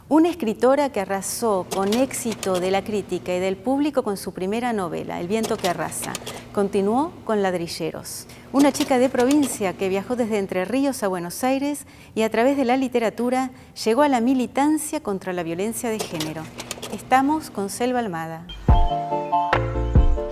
Una escritora que arrasó con éxito de la crítica y del público con su primera novela, El viento que arrasa. Continuó con Ladrilleros. Una chica de provincia que viajó desde Entre Ríos a Buenos Aires y a través de la literatura llegó a la militancia contra la violencia de género. Estamos con Selva Almada.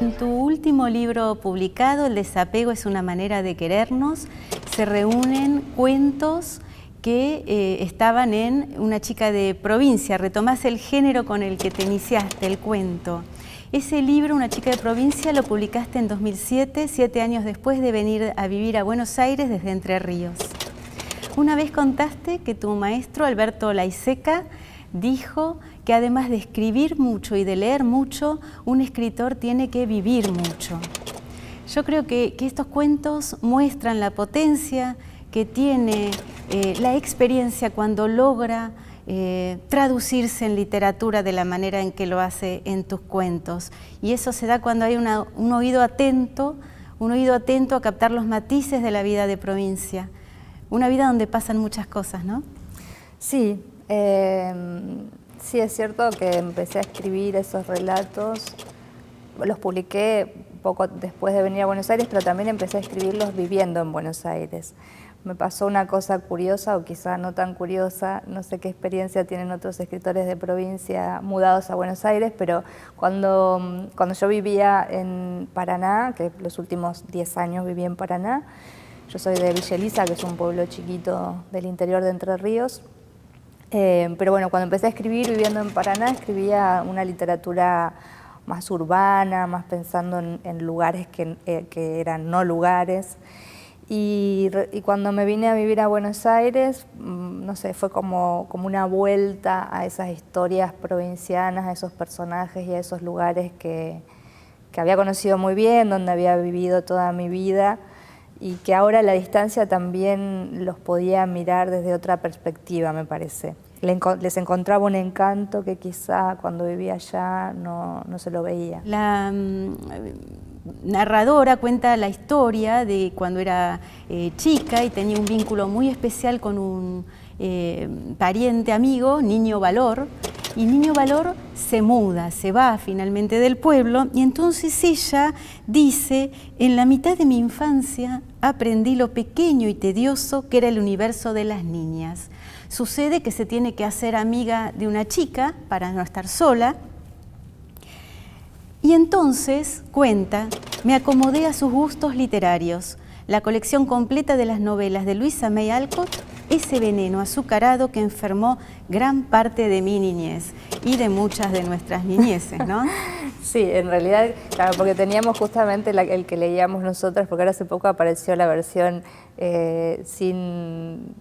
En tu último libro publicado, El desapego es una manera de querernos, se reúnen cuentos que estaban en Una chica de provincia. Retomás el género con el que te iniciaste, el cuento. Ese libro, Una chica de provincia, lo publicaste en 2007, 7 años después de venir a vivir a Buenos Aires desde Entre Ríos. Una vez contaste que tu maestro, Alberto Laiseca, dijo que además de escribir mucho y de leer mucho, un escritor tiene que vivir mucho. Yo creo que estos cuentos muestran la potencia que tiene la experiencia cuando logra traducirse en literatura de la manera en que lo hace en tus cuentos. Y eso se da cuando hay un oído atento a captar los matices de la vida de provincia. Una vida donde pasan muchas cosas, ¿no? Sí, sí es cierto que empecé a escribir esos relatos, los publiqué poco después de venir a Buenos Aires, pero también empecé a escribirlos viviendo en Buenos Aires. Me pasó una cosa curiosa, o quizá no tan curiosa, no sé qué experiencia tienen otros escritores de provincia mudados a Buenos Aires, pero cuando yo vivía en Paraná, que los últimos 10 años viví en Paraná, yo soy de Villa Elisa, que es un pueblo chiquito del interior de Entre Ríos, pero bueno, cuando empecé a escribir viviendo en Paraná, escribía una literatura más urbana, más pensando en lugares que eran no lugares. Y cuando me vine a vivir a Buenos Aires, no sé, fue como una vuelta a esas historias provincianas, a esos personajes y a esos lugares que había conocido muy bien, donde había vivido toda mi vida y que ahora a la distancia también los podía mirar desde otra perspectiva, me parece. Les encontraba un encanto que quizá cuando vivía allá no se lo veía. La narradora cuenta la historia de cuando era chica y tenía un vínculo muy especial con un pariente amigo, Niño Valor, y Niño Valor se muda, se va finalmente del pueblo, y entonces ella dice: en la mitad de mi infancia aprendí lo pequeño y tedioso que era el universo de las niñas. Sucede que se tiene que hacer amiga de una chica para no estar sola, y entonces, cuenta, me acomodé a sus gustos literarios. La colección completa de las novelas de Louisa May Alcott, ese veneno azucarado que enfermó gran parte de mi niñez y de muchas de nuestras niñeces, ¿no? Sí, en realidad, claro, porque teníamos justamente el que leíamos nosotras, porque ahora hace poco apareció la versión sin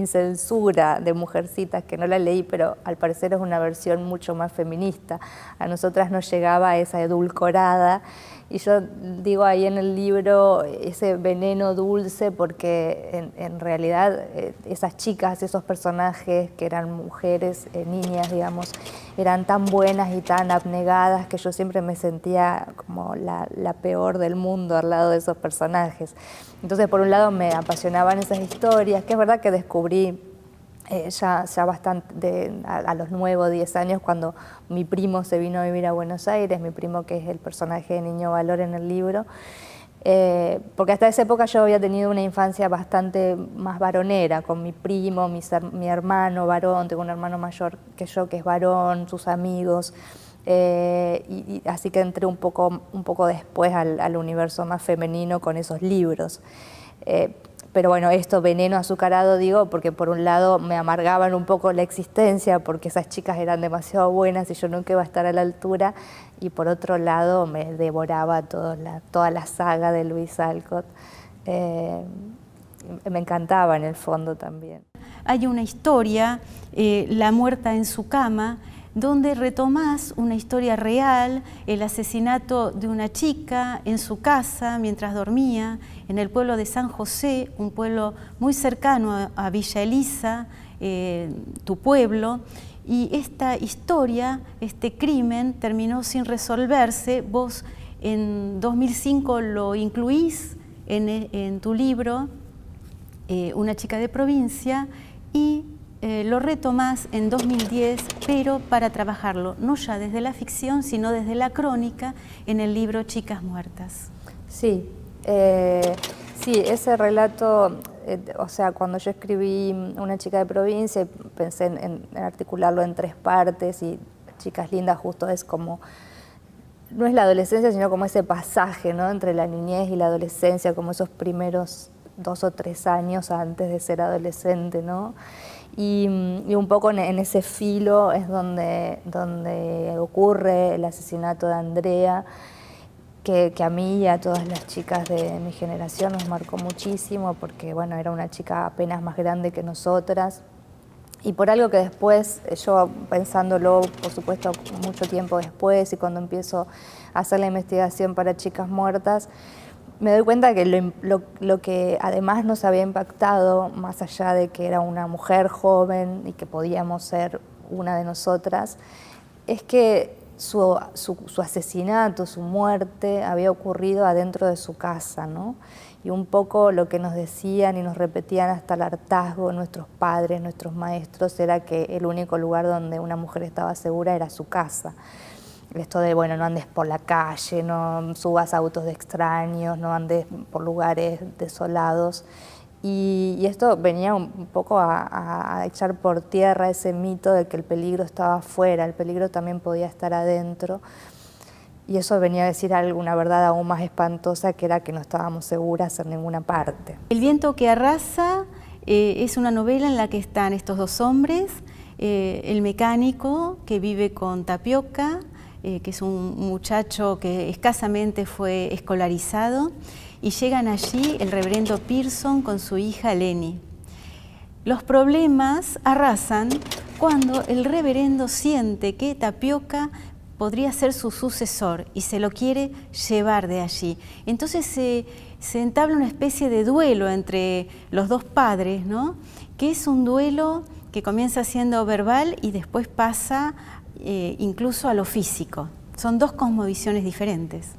censura de Mujercitas, que no la leí, pero al parecer es una versión mucho más feminista. A nosotras nos llegaba esa edulcorada, y yo digo ahí en el libro ese veneno dulce, porque en realidad esas chicas, esos personajes que eran mujeres, niñas, digamos, eran tan buenas y tan abnegadas que yo siempre me sentía como la peor del mundo al lado de esos personajes. Entonces, por un lado, me apasionaban esas historias, que es verdad que descubrí ya bastante a los 9 o 10 años, cuando mi primo se vino a vivir a Buenos Aires, mi primo que es el personaje de Niño Valor en el libro, porque hasta esa época yo había tenido una infancia bastante más varonera, con mi primo, mi hermano varón, tengo un hermano mayor que yo que es varón, sus amigos, y así que entré un poco después al universo más femenino con esos libros. Pero bueno, esto veneno azucarado digo, porque por un lado me amargaban un poco la existencia, porque esas chicas eran demasiado buenas y yo nunca iba a estar a la altura, y por otro lado me devoraba toda la saga de Louisa Alcott. Me encantaba en el fondo también. Hay una historia, La muerta en su cama, donde retomás una historia real, el asesinato de una chica en su casa mientras dormía en el pueblo de San José, un pueblo muy cercano a Villa Elisa, tu pueblo, y esta historia, este crimen terminó sin resolverse. Vos en 2005 lo incluís en tu libro, Una chica de provincia, y lo retomás en 2010, pero para trabajarlo no ya desde la ficción, sino desde la crónica en el libro Chicas Muertas. Sí, sí, ese relato, o sea, cuando yo escribí Una chica de provincia, pensé en articularlo en 3 partes, y Chicas Lindas justo es como, no es la adolescencia, sino como ese pasaje, ¿no?, entre la niñez y la adolescencia, como esos primeros 2 o 3 años antes de ser adolescente, ¿no? Y un poco en ese filo es donde ocurre el asesinato de Andrea, que a mí y a todas las chicas de mi generación nos marcó muchísimo, porque bueno, era una chica apenas más grande que nosotras, y por algo que después, yo pensándolo, por supuesto, mucho tiempo después, y cuando empiezo a hacer la investigación para Chicas Muertas, me doy cuenta que lo que además nos había impactado, más allá de que era una mujer joven y que podíamos ser una de nosotras, es que su asesinato, su muerte, había ocurrido adentro de su casa, ¿no? Y un poco lo que nos decían y nos repetían hasta el hartazgo nuestros padres, nuestros maestros, era que el único lugar donde una mujer estaba segura era su casa. Esto de, bueno, no andes por la calle, no subas a autos de extraños, no andes por lugares desolados. Y esto venía un poco a echar por tierra ese mito de que el peligro estaba afuera, el peligro también podía estar adentro. Y eso venía a decir una verdad aún más espantosa, que era que no estábamos seguras en ninguna parte. El viento que arrasa es una novela en la que están estos 2 hombres, el mecánico que vive con Tapioca, que es un muchacho que escasamente fue escolarizado, y llegan allí el reverendo Pearson con su hija Lenny. Los problemas arrasan cuando el reverendo siente que Tapioca podría ser su sucesor y se lo quiere llevar de allí. Entonces se entabla una especie de duelo entre los 2 padres, ¿no?, que es un duelo que comienza siendo verbal y después pasa incluso a lo físico. Son 2 cosmovisiones diferentes.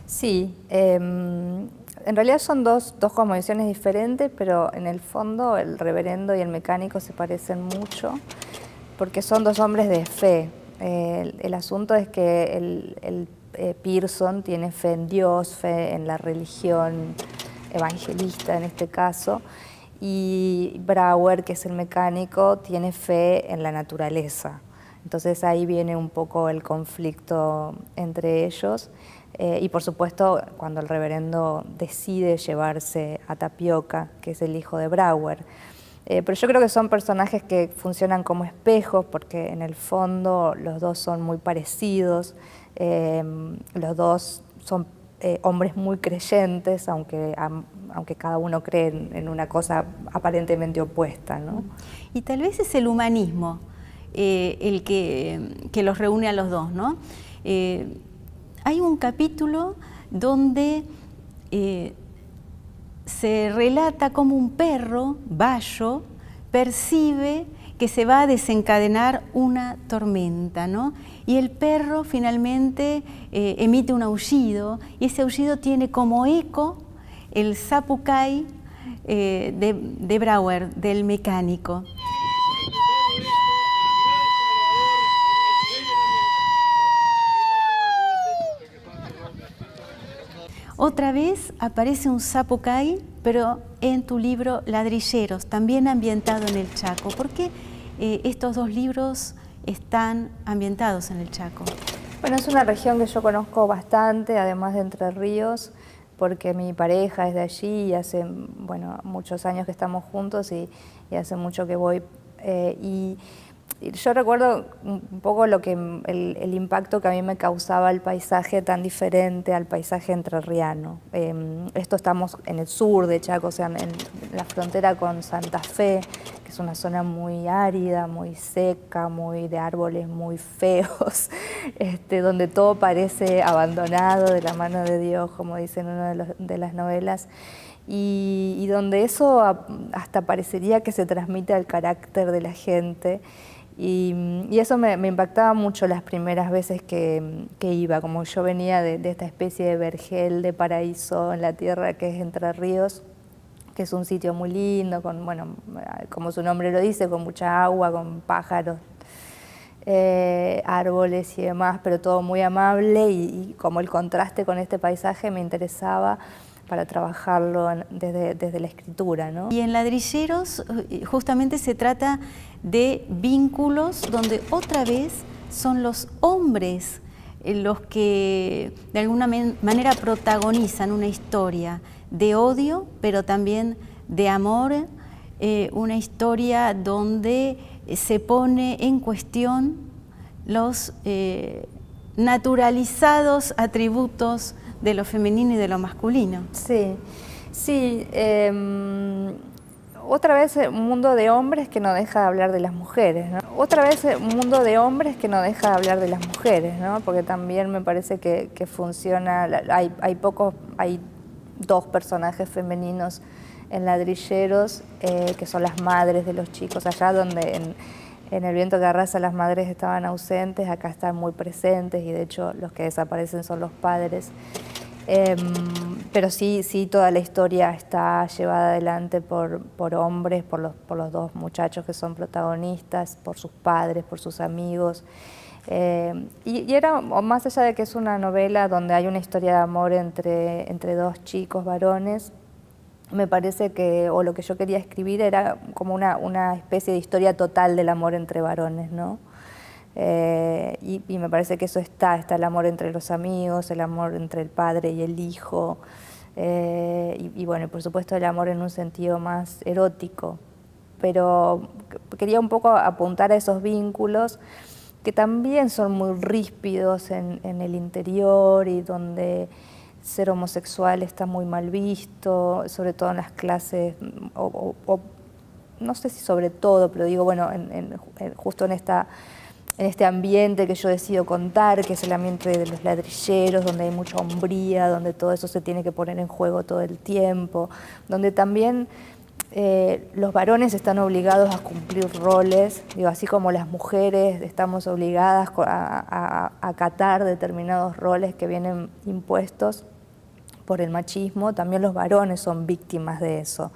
Sí, en realidad son dos cosmovisiones diferentes, pero en el fondo el reverendo y el mecánico se parecen mucho, porque son 2 hombres de fe. El asunto es que el Pearson tiene fe en Dios, fe en la religión evangelista en este caso, y Brouwer, que es el mecánico, tiene fe en la naturaleza. Entonces ahí viene un poco el conflicto entre ellos, y por supuesto cuando el reverendo decide llevarse a Tapioca, que es el hijo de Brouwer. Pero yo creo que son personajes que funcionan como espejos, porque en el fondo los 2 son muy parecidos, los 2 son hombres muy creyentes, aunque cada uno cree en una cosa aparentemente opuesta, ¿no? Y tal vez es el humanismo el que los reúne a los 2, ¿no? Hay un capítulo donde se relata cómo un perro, Bayo, percibe que se va a desencadenar una tormenta, ¿no? Y el perro finalmente emite un aullido, y ese aullido tiene como eco el zapucay de Brouwer, del mecánico. Otra vez aparece un zapucay, pero en tu libro Ladrilleros, también ambientado en el Chaco. ¿Por qué estos 2 libros están ambientados en el Chaco? Bueno, es una región que yo conozco bastante, además de Entre Ríos, porque mi pareja es de allí y hace muchos años que estamos juntos, y hace mucho que voy. Y yo recuerdo un poco el impacto que a mí me causaba el paisaje tan diferente al paisaje entrerriano. Esto estamos en el sur de Chaco, o sea, en la frontera con Santa Fe, que es una zona muy árida, muy seca, muy de árboles muy feos, donde todo parece abandonado de la mano de Dios, como dicen en una de las novelas. Y donde eso hasta parecería que se transmite al carácter de la gente. Y eso me impactaba mucho las primeras veces que iba, como yo venía de esta especie de vergel de paraíso en la tierra que es Entre Ríos. que es un sitio muy lindo, con, bueno, como su nombre lo dice, con mucha agua, con pájaros, árboles y demás, pero todo muy amable y como el contraste con este paisaje me interesaba para trabajarlo desde la escritura, ¿no? Y en Ladrilleros justamente se trata de vínculos donde otra vez son los hombres los que de alguna manera protagonizan una historia de odio, pero también de amor, una historia donde se pone en cuestión los naturalizados atributos de lo femenino y de lo masculino. Sí, sí. Otra vez un mundo de hombres que no deja de hablar de las mujeres, ¿no? Otra vez un mundo de hombres que no deja de hablar de las mujeres, ¿no? Porque también me parece que funciona, hay dos personajes femeninos en Ladrilleros, que son las madres de los chicos, allá donde en El viento que arrasa las madres estaban ausentes, acá están muy presentes y de hecho los que desaparecen son los padres. Pero sí, toda la historia está llevada adelante por hombres, por los dos muchachos que son protagonistas, por sus padres, por sus amigos. Y era, más allá de que es una novela donde hay una historia de amor entre dos chicos varones, me parece que, o lo que yo quería escribir era como una especie de historia total del amor entre varones, ¿no? Y me parece que eso está el amor entre los amigos, el amor entre el padre y el hijo, y bueno, por supuesto el amor en un sentido más erótico, pero quería un poco apuntar a esos vínculos que también son muy ríspidos en el interior y donde ser homosexual está muy mal visto, sobre todo en las clases, o no sé si sobre todo, pero digo, bueno, justo en este ambiente que yo decido contar, que es el ambiente de los ladrilleros, donde hay mucha hombría, donde todo eso se tiene que poner en juego todo el tiempo, donde también los varones están obligados a cumplir roles, digo, así como las mujeres estamos obligadas a acatar determinados roles que vienen impuestos por el machismo, también los varones son víctimas de eso.